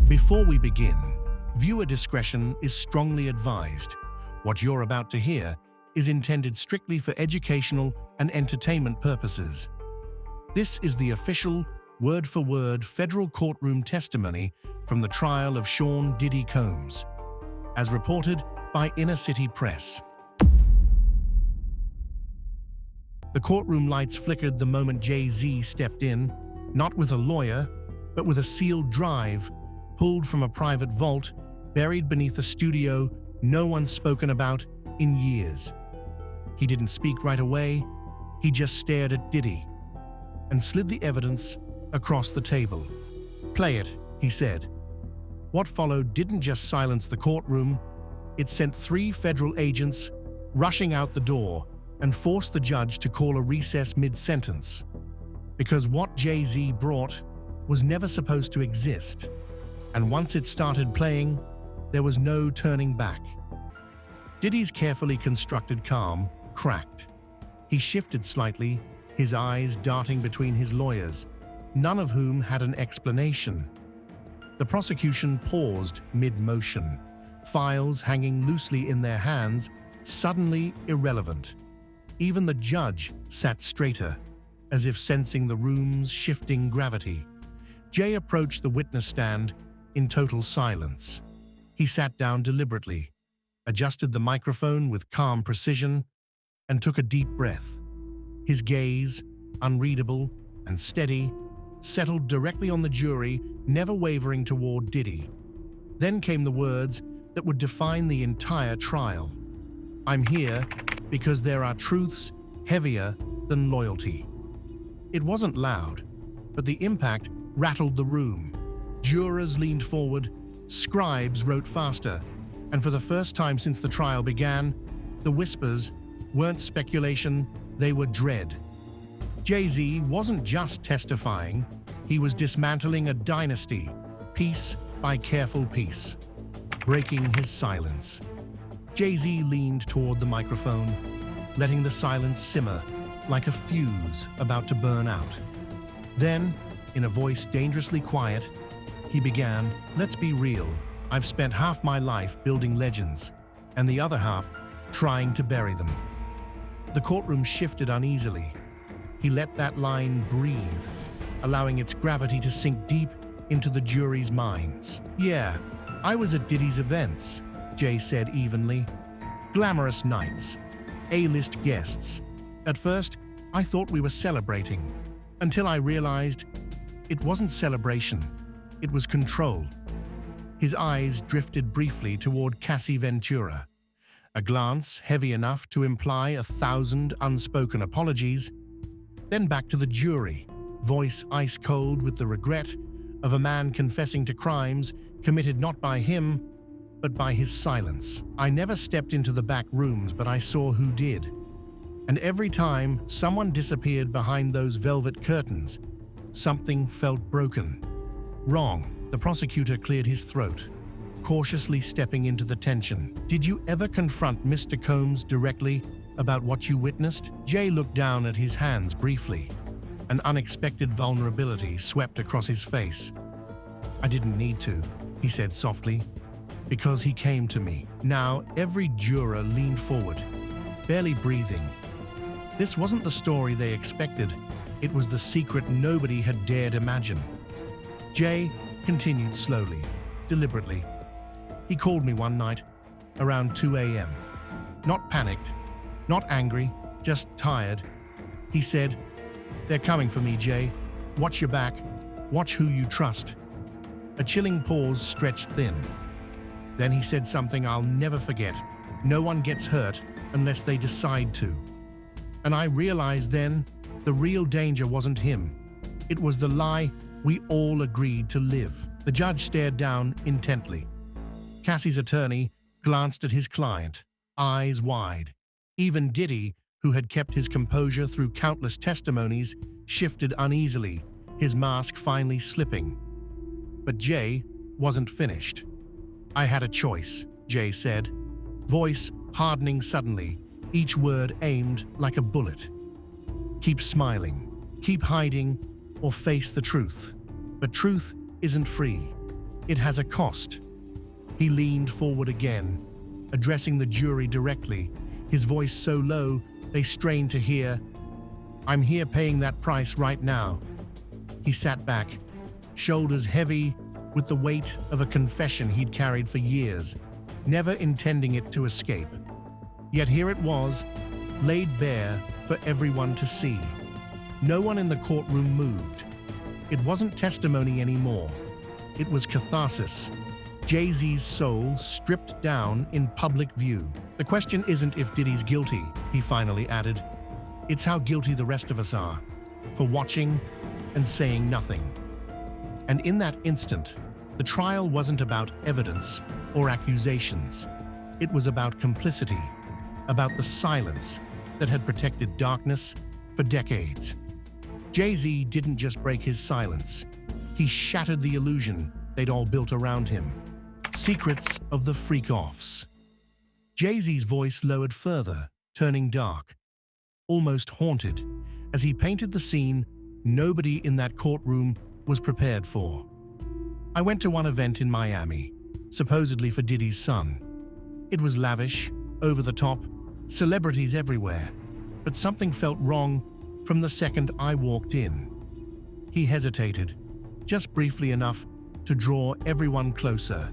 Before we begin, viewer discretion is strongly advised. What you're about to hear is intended strictly for educational and entertainment purposes. This is the official, word-for-word federal courtroom testimony from the trial of Sean Diddy Combs, as reported by Inner City Press. The courtroom lights flickered the moment Jay-Z stepped in, not with a lawyer, but with a sealed drive pulled from a private vault buried beneath a studio no one's spoken about in years. He didn't speak right away, he just stared at Diddy and slid the evidence across the table. "Play it," he said. What followed didn't just silence the courtroom, it sent 3 federal agents rushing out the door and forced the judge to call a recess mid-sentence. Because what Jay-Z brought was never supposed to exist, and once it started playing, there was no turning back. Diddy's carefully constructed calm cracked. He shifted slightly, his eyes darting between his lawyers, none of whom had an explanation. The prosecution paused mid-motion, files hanging loosely in their hands, suddenly irrelevant. Even the judge sat straighter, as if sensing the room's shifting gravity. Jay approached the witness stand in total silence. He sat down deliberately, adjusted the microphone with calm precision, and took a deep breath. His gaze, unreadable and steady, settled directly on the jury, never wavering toward Diddy. Then came the words that would define the entire trial. "I'm here because there are truths heavier than loyalty." It wasn't loud, but the impact rattled the room. Jurors leaned forward, scribes wrote faster, and for the first time since the trial began, the whispers weren't speculation, they were dread. Jay-Z wasn't just testifying, he was dismantling a dynasty, piece by careful piece, breaking his silence. Jay-Z leaned toward the microphone, letting the silence simmer like a fuse about to burn out. Then, in a voice dangerously quiet, he began, "Let's be real. I've spent half my life building legends, and the other half trying to bury them." The courtroom shifted uneasily. He let that line breathe, allowing its gravity to sink deep into the jury's minds. "Yeah, I was at Diddy's events," Jay said evenly. "Glamorous nights, A-list guests. At first, I thought we were celebrating, until I realized it wasn't celebration, it was control." His eyes drifted briefly toward Cassie Ventura, a glance heavy enough to imply 1,000 unspoken apologies, then back to the jury, voice ice-cold with the regret of a man confessing to crimes committed not by him, but by his silence. "I never stepped into the back rooms, but I saw who did. And every time someone disappeared behind those velvet curtains, something felt broken. Wrong." The prosecutor cleared his throat, cautiously stepping into the tension. "Did you ever confront Mr. Combs directly about what you witnessed?" Jay looked down at his hands briefly. An unexpected vulnerability swept across his face. "I didn't need to," he said softly, "because he came to me." Now every juror leaned forward, barely breathing. This wasn't the story they expected. It was the secret nobody had dared imagine. Jay continued slowly, deliberately. "He called me one night, around 2 a.m. Not panicked, not angry, just tired. He said, 'They're coming for me, Jay. Watch your back. Watch who you trust.'" A chilling pause stretched thin. Then he said something I'll never forget. "No one gets hurt unless they decide to." And I realized then, the real danger wasn't him. It was the lie we all agreed to live. The judge stared down intently. Cassie's attorney glanced at his client, eyes wide. Even Diddy, who had kept his composure through countless testimonies, shifted uneasily, his mask finally slipping. But Jay wasn't finished. "I had a choice," Jay said, voice hardening suddenly, each word aimed like a bullet. "Keep smiling, keep hiding, or face the truth. But truth isn't free. It has a cost. He leaned forward again, addressing the jury directly, his voice so low they strained to hear. "I'm here paying that price right now." He sat back, shoulders heavy with the weight of a confession he'd carried for years, never intending it to escape. Yet here it was, laid bare for everyone to see. No one in the courtroom moved. It wasn't testimony anymore. It was catharsis. Jay-Z's soul stripped down in public view. "The question isn't if Diddy's guilty," he finally added. "It's how guilty the rest of us are, for watching and saying nothing." And in that instant, the trial wasn't about evidence or accusations. It was about complicity, about the silence that had protected darkness for decades. Jay-Z didn't just break his silence. He shattered the illusion they'd all built around him. Secrets of the freak-offs. Jay-Z's voice lowered further, turning dark, almost haunted, as he painted the scene nobody in that courtroom was prepared for. "I went to one event in Miami, supposedly for Diddy's son. It was lavish, over the top, celebrities everywhere, but something felt wrong from the second I walked in." He hesitated, just briefly enough to draw everyone closer,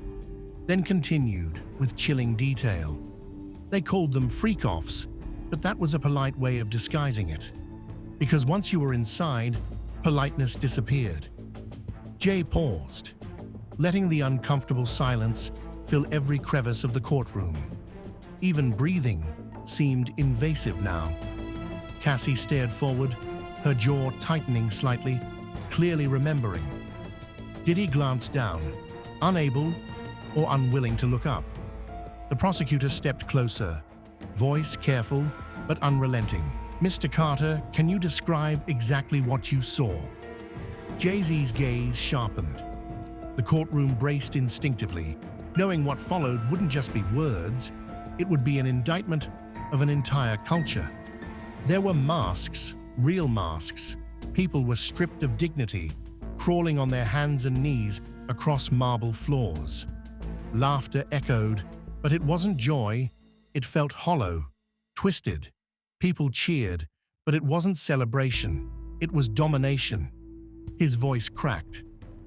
then continued with chilling detail. "They called them freak-offs, but that was a polite way of disguising it. Because once you were inside, politeness disappeared." Jay paused, letting the uncomfortable silence fill every crevice of the courtroom. Even breathing seemed invasive now. Cassie stared forward, her jaw tightening slightly, clearly remembering. Diddy glanced down, unable or unwilling to look up. The prosecutor stepped closer, voice careful but unrelenting. "Mr. Carter, can you describe exactly what you saw?" Jay-Z's gaze sharpened. The courtroom braced instinctively, knowing what followed wouldn't just be words, it would be an indictment of an entire culture. There were masks, real masks. People were stripped of dignity, crawling on their hands and knees across marble floors. Laughter echoed, but it wasn't joy. It felt hollow, twisted. People cheered, but it wasn't celebration. It was domination. His voice cracked,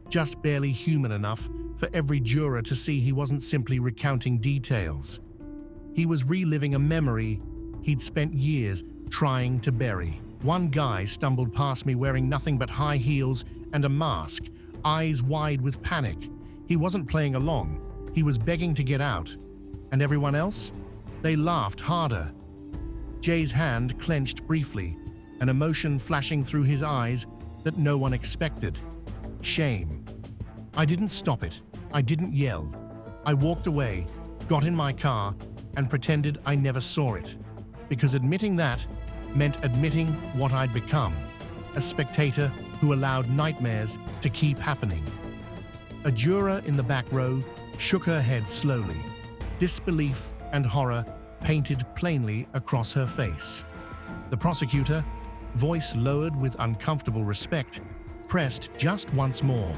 just barely human enough for every juror to see he wasn't simply recounting details. He was reliving a memory he'd spent years trying to bury. "One guy stumbled past me wearing nothing but high heels and a mask, eyes wide with panic. He wasn't playing along. He was begging to get out. And everyone else? They laughed harder." Jay's hand clenched briefly, an emotion flashing through his eyes that no one expected. Shame. "I didn't stop it. I didn't yell. I walked away, got in my car, and pretended I never saw it. Because admitting that meant admitting what I'd become, a spectator who allowed nightmares to keep happening." A juror in the back row shook her head slowly, disbelief and horror painted plainly across her face. The prosecutor, voice lowered with uncomfortable respect, pressed just once more.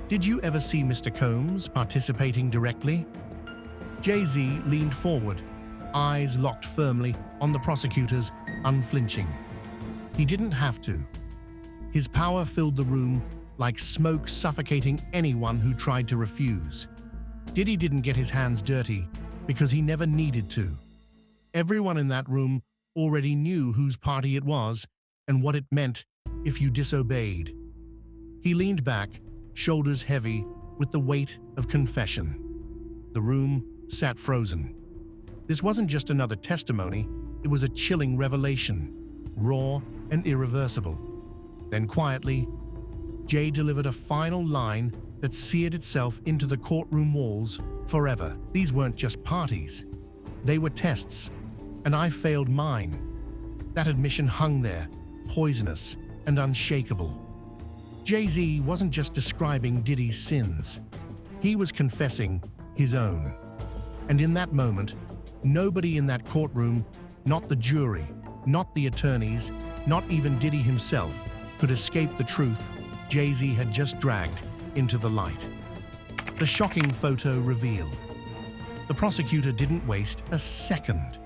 "Did you ever see Mr. Combs participating directly?" Jay-Z leaned forward, eyes locked firmly on the prosecutor's, unflinching. He didn't have to. His power filled the room like smoke suffocating anyone who tried to refuse. Diddy didn't get his hands dirty because he never needed to. Everyone in that room already knew whose party it was and what it meant if you disobeyed. He leaned back, shoulders heavy with the weight of confession. The room sat frozen. This wasn't just another testimony, it was a chilling revelation, raw and irreversible. Then quietly, Jay delivered a final line that seared itself into the courtroom walls forever. "These weren't just parties. They were tests, and I failed mine." That admission hung there, poisonous and unshakable. Jay-Z wasn't just describing Diddy's sins. He was confessing his own. And in that moment, nobody in that courtroom, not the jury, not the attorneys, not even Diddy himself, could escape the truth Jay-Z had just dragged into the light. The shocking photo reveal. The prosecutor didn't waste a second.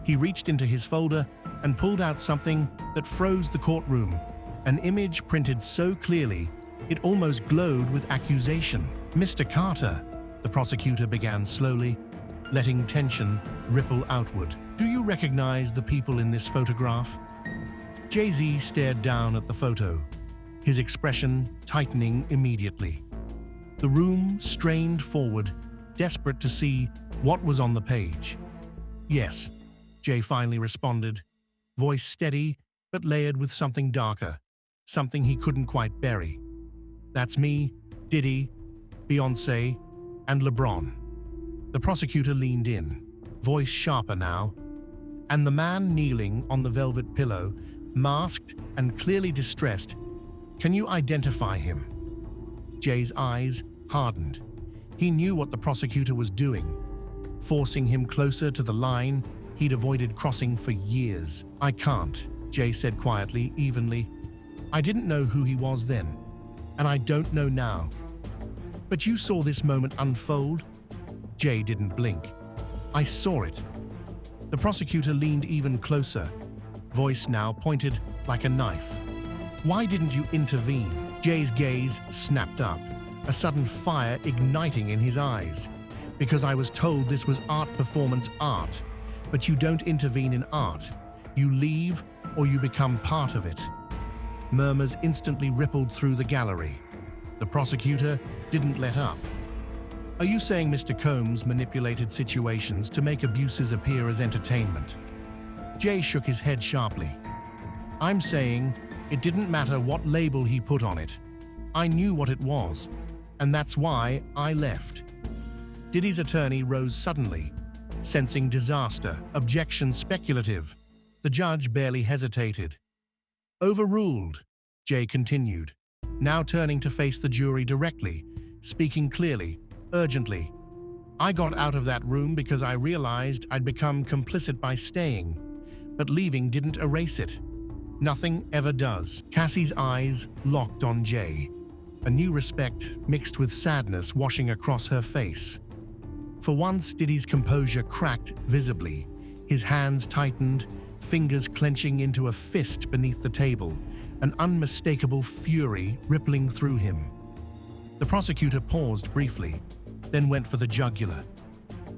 He reached into his folder and pulled out something that froze the courtroom, an image printed so clearly it almost glowed with accusation. "Mr. Carter," the prosecutor began slowly, letting tension ripple outward. "Do you recognize the people in this photograph?" Jay-Z stared down at the photo, his expression tightening immediately. The room strained forward, desperate to see what was on the page. "Yes," Jay finally responded, voice steady but layered with something darker, something he couldn't quite bury. "That's me, Diddy, Beyoncé, and LeBron." The prosecutor leaned in, voice sharper now, and the man kneeling on the velvet pillow, masked and clearly distressed. "Can you identify him?" Jay's eyes hardened. He knew what the prosecutor was doing, forcing him closer to the line he'd avoided crossing for years. "I can't," Jay said quietly, evenly. "I didn't know who he was then, and I don't know now." "But you saw this moment unfold?" Jay didn't blink. "I saw it." The prosecutor leaned even closer, voice now pointed like a knife. "Why didn't you intervene?" Jay's gaze snapped up, a sudden fire igniting in his eyes. "Because I was told this was art performance art. But you don't intervene in art. You leave or you become part of it." Murmurs instantly rippled through the gallery. The prosecutor didn't let up. "Are you saying Mr. Combs manipulated situations to make abuses appear as entertainment?" Jay shook his head sharply. "I'm saying it didn't matter what label he put on it. I knew what it was, and that's why I left." Diddy's attorney rose suddenly, sensing disaster, objection speculative. The judge barely hesitated. "Overruled," Jay continued, now turning to face the jury directly, speaking clearly, urgently. "I got out of that room because I realized I'd become complicit by staying, but leaving didn't erase it. Nothing ever does." Cassie's eyes locked on Jay, a new respect mixed with sadness washing across her face. For once, Diddy's composure cracked visibly. His hands tightened, fingers clenching into a fist beneath the table, an unmistakable fury rippling through him. The prosecutor paused briefly, then went for the jugular.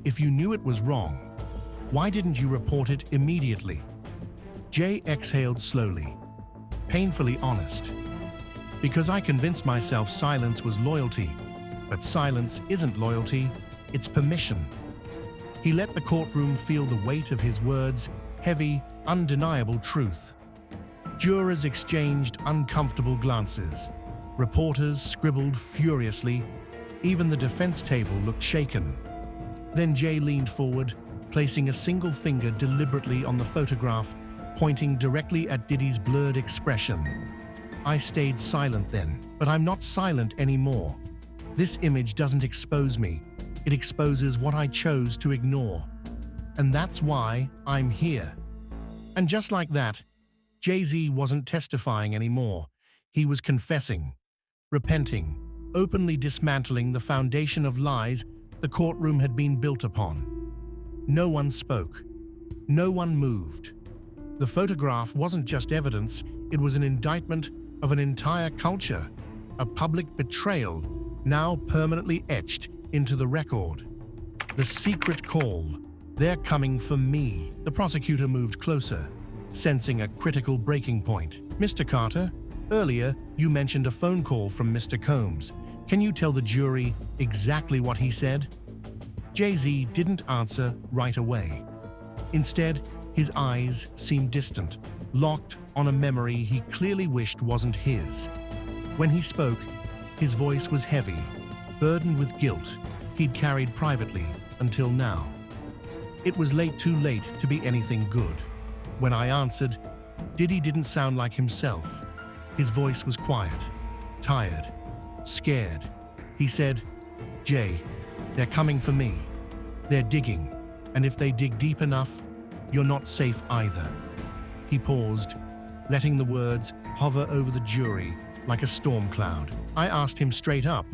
"If you knew it was wrong, why didn't you report it immediately?" Jay exhaled slowly, painfully honest. "Because I convinced myself silence was loyalty, but silence isn't loyalty, it's permission." He let the courtroom feel the weight of his words, heavy, undeniable truth. Jurors exchanged uncomfortable glances. Reporters scribbled furiously. Even the defense table looked shaken. Then Jay leaned forward, placing a single finger deliberately on the photograph, pointing directly at Diddy's blurred expression. "I stayed silent then, but I'm not silent anymore. This image doesn't expose me. It exposes what I chose to ignore. And that's why I'm here." And just like that, Jay-Z wasn't testifying anymore. He was confessing, repenting, openly dismantling the foundation of lies the courtroom had been built upon. No one spoke. No one moved. The photograph wasn't just evidence, it was an indictment of an entire culture, a public betrayal now permanently etched into the record. The secret call. "They're coming for me." The prosecutor moved closer, sensing a critical breaking point. "Mr. Carter, earlier you mentioned a phone call from Mr. Combs. Can you tell the jury exactly what he said?" Jay-Z didn't answer right away. Instead, his eyes seemed distant, locked on a memory he clearly wished wasn't his. When he spoke, his voice was heavy, burdened with guilt he'd carried privately until now. It was too late to be anything good. When I answered, Diddy didn't sound like himself. His voice was quiet, tired, scared. He said, "Jay, they're coming for me. They're digging, and if they dig deep enough, you're not safe either." He paused, letting the words hover over the jury like a storm cloud. I asked him straight up,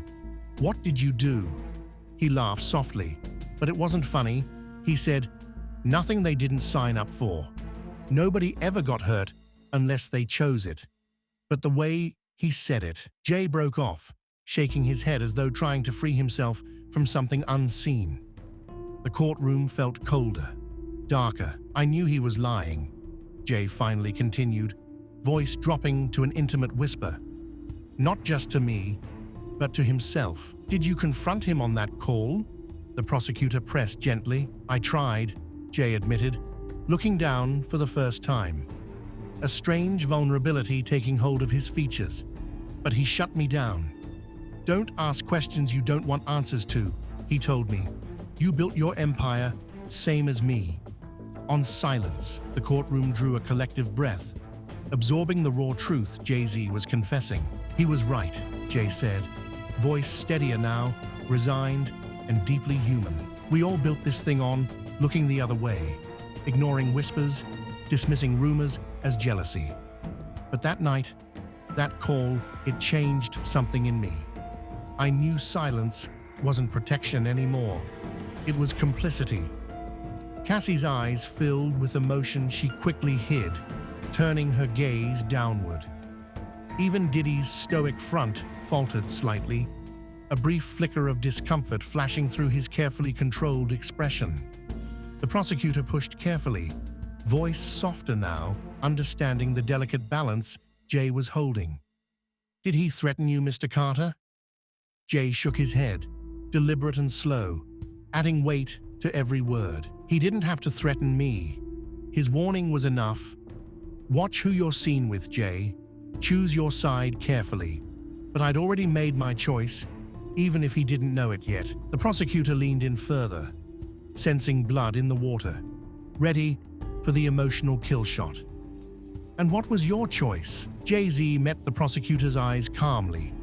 What did you do? He laughed softly, but it wasn't funny. He said, nothing they didn't sign up for. Nobody ever got hurt unless they chose it. But the way he said it, Jay broke off, shaking his head as though trying to free himself from something unseen. The courtroom felt colder, darker. I knew he was lying, Jay finally continued, voice dropping to an intimate whisper. Not just to me, but to himself. Did you confront him on that call? The prosecutor pressed gently. I tried, Jay admitted, looking down for the first time. A strange vulnerability taking hold of his features. But he shut me down. Don't ask questions you don't want answers to, he told me. You built your empire, same as me. On silence, the courtroom drew a collective breath, absorbing the raw truth Jay-Z was confessing. He was right, Jay said, voice steadier now, resigned and deeply human. We all built this thing on looking the other way, ignoring whispers, dismissing rumors as jealousy. But that night, that call, it changed something in me. I knew silence wasn't protection anymore. It was complicity. Cassie's eyes filled with emotion she quickly hid, turning her gaze downward. Even Diddy's stoic front faltered slightly, a brief flicker of discomfort flashing through his carefully controlled expression. The prosecutor pushed carefully, voice softer now, understanding the delicate balance Jay was holding. Did he threaten you, Mr. Carter? Jay shook his head, deliberate and slow, adding weight to every word. He didn't have to threaten me. His warning was enough. Watch who you're seen with, Jay. Choose your side carefully. But I'd already made my choice, even if he didn't know it yet. The prosecutor leaned in further, sensing blood in the water, ready for the emotional kill shot. And what was your choice? Jay-Z met the prosecutor's eyes calmly,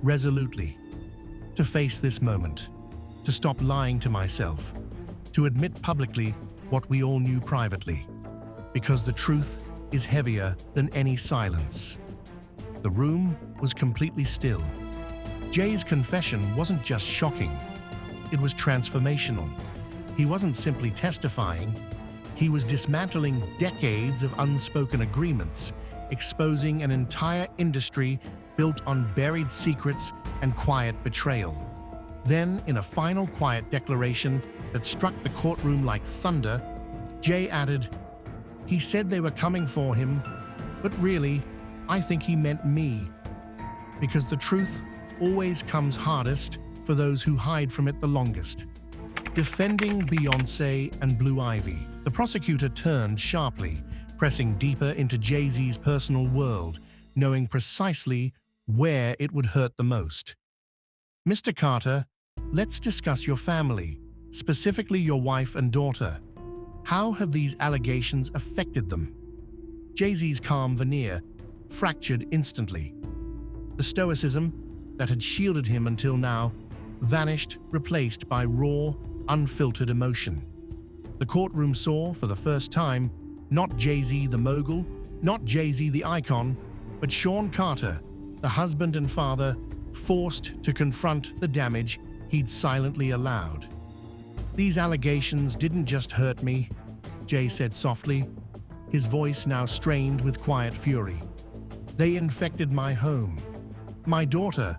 resolutely. To face this moment, to stop lying to myself, to admit publicly what we all knew privately, because the truth is heavier than any silence. The room was completely still. Jay's confession wasn't just shocking, it was transformational. He wasn't simply testifying, he was dismantling decades of unspoken agreements, exposing an entire industry built on buried secrets and quiet betrayal. Then, in a final quiet declaration that struck the courtroom like thunder, Jay added, he said they were coming for him, but really, I think he meant me. Because the truth always comes hardest for those who hide from it the longest. Defending Beyoncé and Blue Ivy, the prosecutor turned sharply, pressing deeper into Jay-Z's personal world, knowing precisely where it would hurt the most. Mr. Carter, let's discuss your family, specifically your wife and daughter. How have these allegations affected them? Jay-Z's calm veneer fractured instantly. The stoicism that had shielded him until now vanished, replaced by raw, unfiltered emotion. The courtroom saw, for the first time, not Jay-Z the mogul, not Jay-Z the icon, but Sean Carter, the husband and father, forced to confront the damage he'd silently allowed. These allegations didn't just hurt me, Jay said softly, his voice now strained with quiet fury. They infected my home. My daughter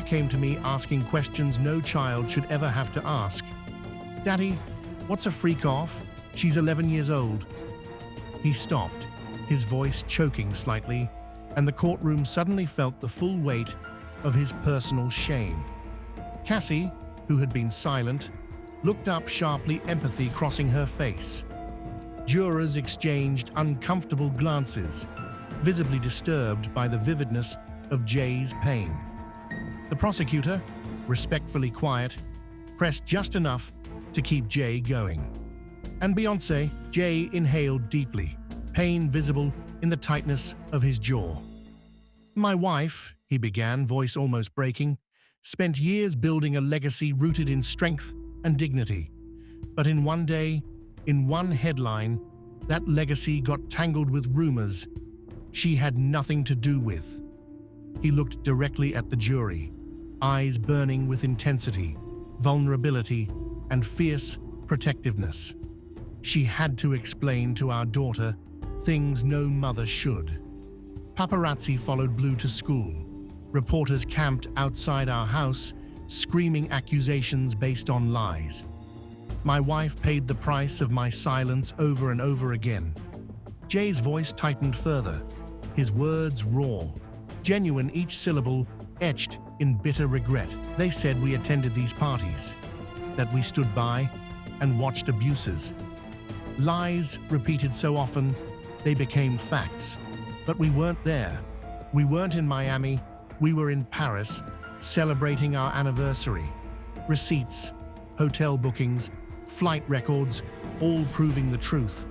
came to me asking questions no child should ever have to ask. Daddy, what's a freak off? She's 11 years old. He stopped, his voice choking slightly, and the courtroom suddenly felt the full weight of his personal shame. Cassie, who had been silent, looked up sharply, empathy crossing her face. Jurors exchanged uncomfortable glances, visibly disturbed by the vividness of Jay's pain. The prosecutor, respectfully quiet, pressed just enough to keep Jay going. And Beyoncé, Jay inhaled deeply, pain visible in the tightness of his jaw. My wife, he began, voice almost breaking, spent years building a legacy rooted in strength and dignity. But in one day, in one headline, that legacy got tangled with rumors she had nothing to do with. He looked directly at the jury, eyes burning with intensity, vulnerability, and fierce protectiveness. She had to explain to our daughter things no mother should. Paparazzi followed Blue to school. Reporters camped outside our house, screaming accusations based on lies. My wife paid the price of my silence over and over again. Jay's voice tightened further, his words raw, genuine, each syllable etched in bitter regret. They said we attended these parties, that we stood by and watched abuses. Lies repeated so often, they became facts. But we weren't there. We weren't in Miami, we were in Paris, celebrating our anniversary. Receipts, hotel bookings, flight records, all proving the truth.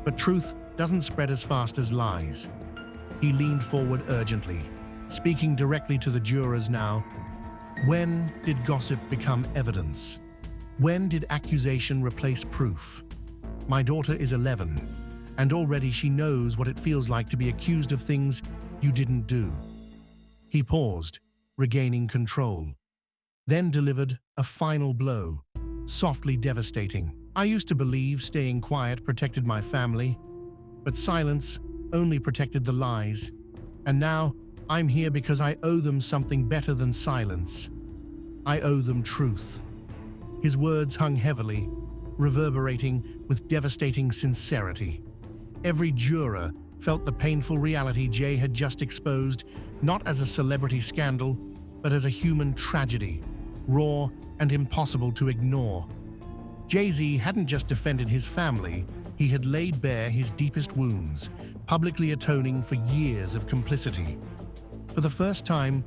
But truth doesn't spread as fast as lies. He leaned forward urgently, speaking directly to the jurors now. When did gossip become evidence? When did accusation replace proof? My daughter is 11, and already she knows what it feels like to be accused of things you didn't do. He paused, regaining control, then delivered a final blow, softly devastating. I used to believe staying quiet protected my family, but silence only protected the lies. And now I'm here because I owe them something better than silence. I owe them truth. His words hung heavily, reverberating with devastating sincerity. Every juror felt the painful reality Jay had just exposed, not as a celebrity scandal, but as a human tragedy, raw and impossible to ignore. Jay-Z hadn't just defended his family, he had laid bare his deepest wounds, publicly atoning for years of complicity. For the first time,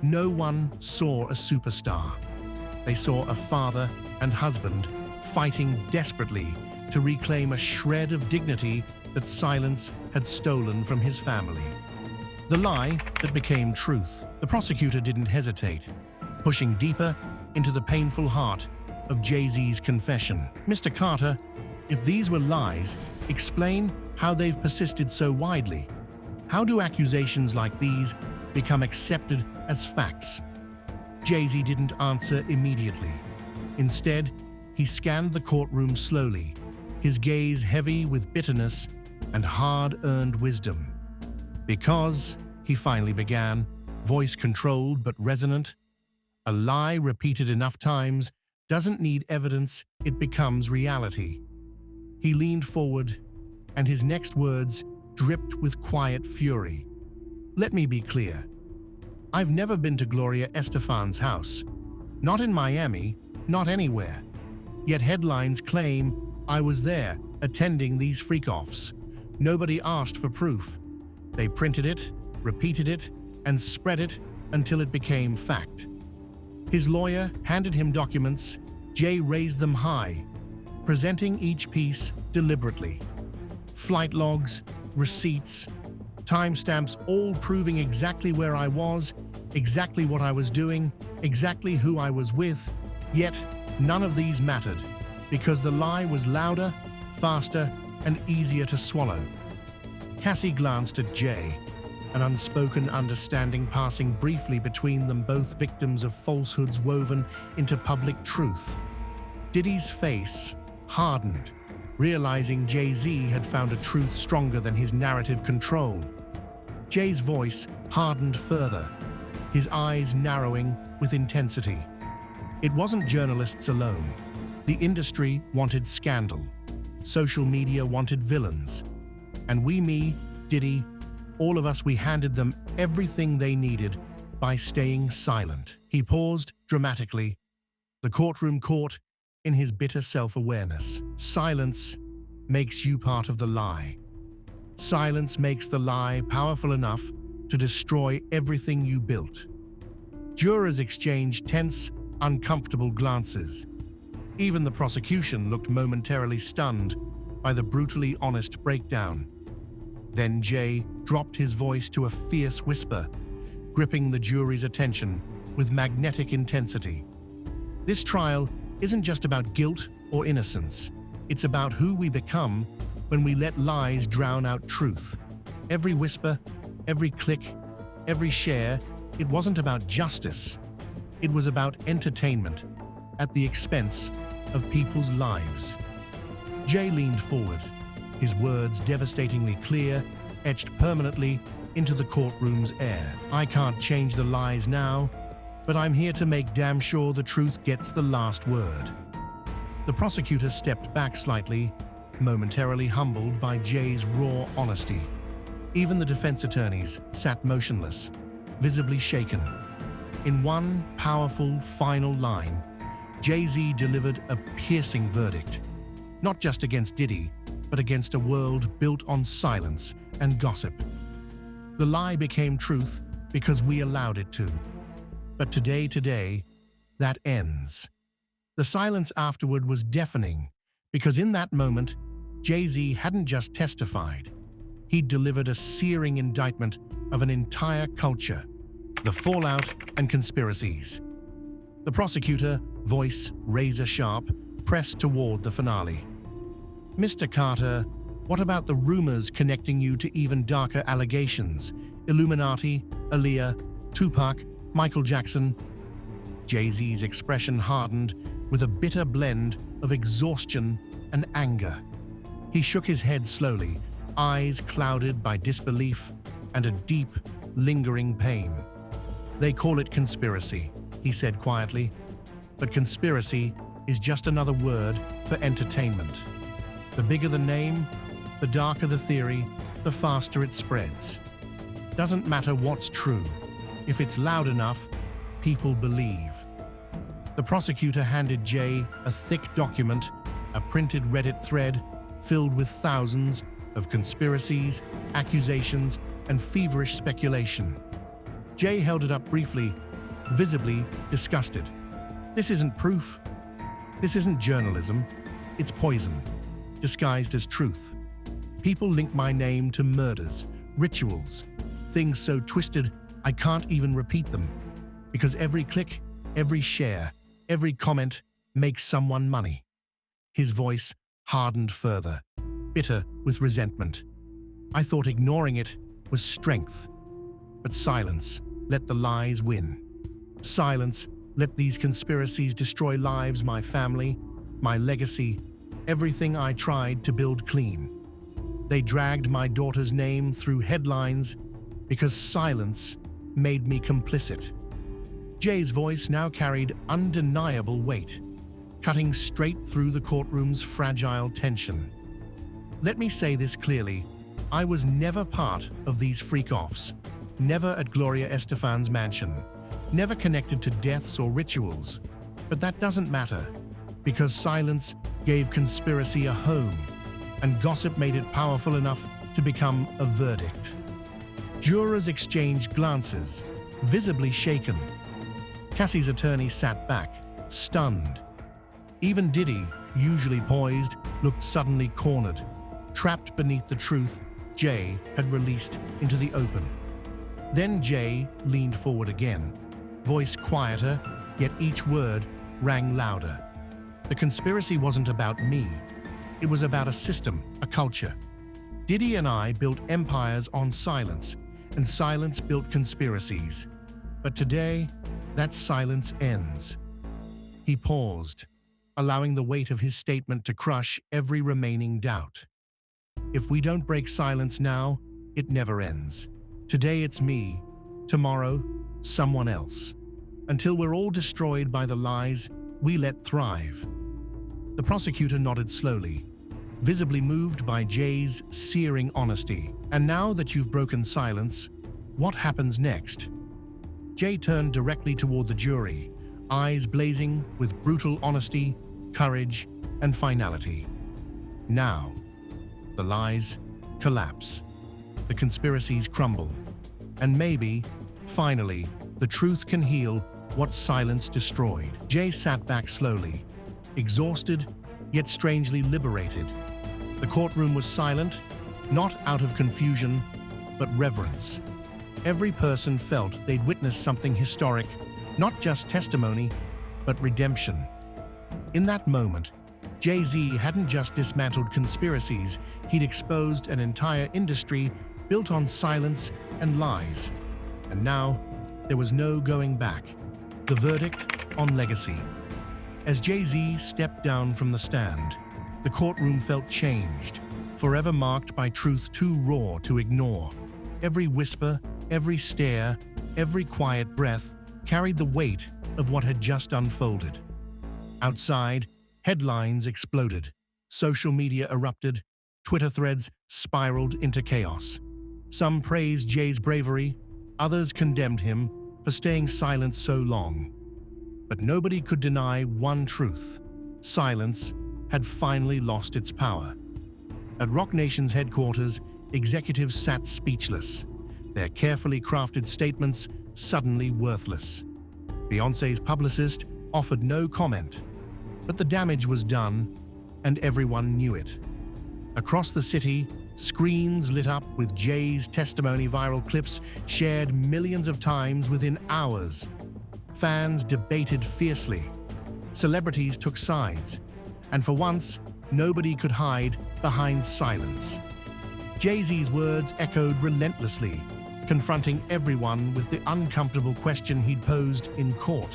no one saw a superstar. They saw a father and husband fighting desperately to reclaim a shred of dignity that silence had stolen from his family. The lie that became truth. The prosecutor didn't hesitate, pushing deeper into the painful heart of Jay-Z's confession. Mr. Carter, if these were lies, explain how they've persisted so widely. How do accusations like these become accepted as facts? Jay-Z didn't answer immediately. Instead, he scanned the courtroom slowly, his gaze heavy with bitterness and hard-earned wisdom. Because, he finally began, voice controlled but resonant, a lie repeated enough times doesn't need evidence, it becomes reality. He leaned forward, and his next words dripped with quiet fury. Let me be clear. I've never been to Gloria Estefan's house. Not in Miami, not anywhere. Yet headlines claim I was there, attending these freak-offs. Nobody asked for proof. They printed it, repeated it, and spread it until it became fact. His lawyer handed him documents. Jay raised them high, presenting each piece deliberately. Flight logs, receipts, timestamps, all proving exactly where I was, exactly what I was doing, exactly who I was with. Yet, none of these mattered, because the lie was louder, faster, and easier to swallow. Cassie glanced at Jay, an unspoken understanding passing briefly between them, both victims of falsehoods woven into public truth. Diddy's face hardened, realizing Jay-Z had found a truth stronger than his narrative control. Jay's voice hardened further, his eyes narrowing with intensity. It wasn't journalists alone. The industry wanted scandal. Social media wanted villains. And me, Diddy, all of us, we handed them everything they needed by staying silent. He paused dramatically. The courtroom caught in his bitter self-awareness. Silence makes you part of the lie. Silence makes the lie powerful enough to destroy everything you built. Jurors exchanged tense, uncomfortable glances. Even the prosecution looked momentarily stunned by the brutally honest breakdown. Then Jay dropped his voice to a fierce whisper, gripping the jury's attention with magnetic intensity. This trial isn't just about guilt or innocence. It's about who we become when we let lies drown out truth. Every whisper, every click, every share, it wasn't about justice. It was about entertainment at the expense of people's lives. Jay leaned forward, his words devastatingly clear, etched permanently into the courtroom's air. I can't change the lies now, but I'm here to make damn sure the truth gets the last word. The prosecutor stepped back slightly, momentarily humbled by Jay's raw honesty. Even the defense attorneys sat motionless, visibly shaken. In one powerful, final line, Jay-Z delivered a piercing verdict, not just against Diddy, but against a world built on silence and gossip. The lie became truth because we allowed it to. But today, that ends. The silence afterward was deafening, because in that moment, Jay-Z hadn't just testified. He'd delivered a searing indictment of an entire culture, the fallout and conspiracies. The prosecutor, voice razor-sharp, pressed toward the finale. Mr. Carter, what about the rumors connecting you to even darker allegations? Illuminati, Aaliyah, Tupac, Michael Jackson? Jay-Z's expression hardened with a bitter blend of exhaustion and anger. He shook his head slowly, eyes clouded by disbelief and a deep, lingering pain. They call it conspiracy, he said quietly, but conspiracy is just another word for entertainment. The bigger the name, the darker the theory, the faster it spreads. Doesn't matter what's true. If it's loud enough, people believe. The prosecutor handed Jay a thick document, a printed Reddit thread filled with thousands of conspiracies, accusations, and feverish speculation. Jay held it up briefly, visibly disgusted. This isn't proof. This isn't journalism. It's poison, disguised as truth. People link my name to murders, rituals, things so twisted I can't even repeat them, because every click, every share, every comment makes someone money. His voice hardened further, bitter with resentment. I thought ignoring it was strength. But silence let the lies win. Silence let these conspiracies destroy lives, my family, my legacy, everything I tried to build clean. They dragged my daughter's name through headlines because silence made me complicit. Jay's voice now carried undeniable weight, cutting straight through the courtroom's fragile tension. Let me say this clearly, I was never part of these freak-offs, never at Gloria Estefan's mansion, never connected to deaths or rituals. But that doesn't matter, because silence gave conspiracy a home, and gossip made it powerful enough to become a verdict. Jurors exchanged glances, visibly shaken. Cassie's attorney sat back, stunned. Even Diddy, usually poised, looked suddenly cornered, trapped beneath the truth Jay had released into the open. Then Jay leaned forward again, voice quieter, yet each word rang louder. The conspiracy wasn't about me. It was about a system, a culture. Diddy and I built empires on silence, and silence built conspiracies. But today, that silence ends. He paused, allowing the weight of his statement to crush every remaining doubt. If we don't break silence now, it never ends. Today it's me, tomorrow, someone else. Until we're all destroyed by the lies we let thrive. The prosecutor nodded slowly, visibly moved by Jay's searing honesty. And now that you've broken silence, what happens next? Jay turned directly toward the jury, eyes blazing with brutal honesty, courage, and finality. Now, the lies collapse, the conspiracies crumble, and maybe, finally, the truth can heal what silence destroyed. Jay sat back slowly, exhausted, yet strangely liberated. The courtroom was silent, not out of confusion, but reverence. Every person felt they'd witnessed something historic, not just testimony, but redemption. In that moment, Jay-Z hadn't just dismantled conspiracies, he'd exposed an entire industry built on silence and lies. And now, there was no going back. The verdict on legacy. As Jay-Z stepped down from the stand, the courtroom felt changed, forever marked by truth too raw to ignore. Every whisper, every stare, every quiet breath carried the weight of what had just unfolded. Outside, headlines exploded. Social media erupted. Twitter threads spiraled into chaos. Some praised Jay's bravery, others condemned him for staying silent so long. But nobody could deny one truth: silence had finally lost its power. At Roc Nation's headquarters, executives sat speechless, their carefully crafted statements suddenly worthless. Beyoncé's publicist offered no comment, but the damage was done, and everyone knew it. Across the city, screens lit up with Jay's testimony, viral clips shared millions of times within hours. Fans debated fiercely. Celebrities took sides, and for once, nobody could hide behind silence. Jay-Z's words echoed relentlessly, confronting everyone with the uncomfortable question he'd posed in court.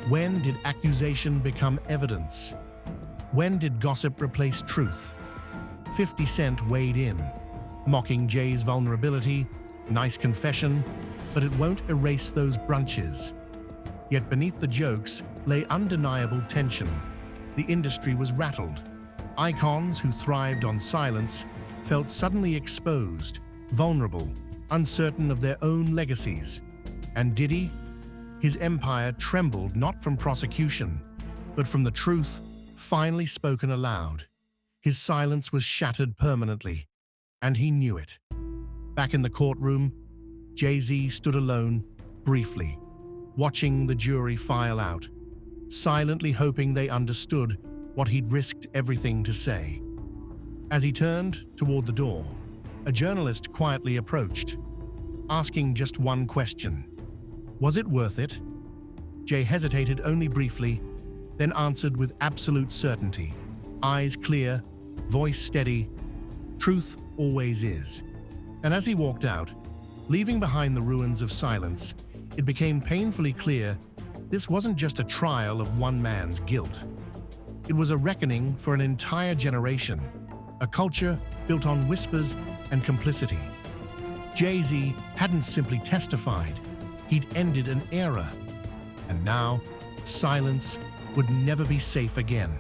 When did accusation become evidence? When did gossip replace truth? 50 Cent weighed in, mocking Jay's vulnerability. Nice confession, but it won't erase those brunches. Yet beneath the jokes lay undeniable tension. The industry was rattled. Icons who thrived on silence felt suddenly exposed, vulnerable, uncertain of their own legacies. And Diddy? His empire trembled not from prosecution, but from the truth finally spoken aloud. His silence was shattered permanently, and he knew it. Back in the courtroom, Jay-Z stood alone, briefly, watching the jury file out, silently hoping they understood what he'd risked everything to say. As he turned toward the door, a journalist quietly approached, asking just one question: was it worth it? Jay hesitated only briefly, then answered with absolute certainty, eyes clear, voice steady. Truth always is. And as he walked out, leaving behind the ruins of silence, it became painfully clear this wasn't just a trial of one man's guilt. It was a reckoning for an entire generation, a culture built on whispers and complicity. Jay-Z hadn't simply testified, he'd ended an era. And now, silence would never be safe again.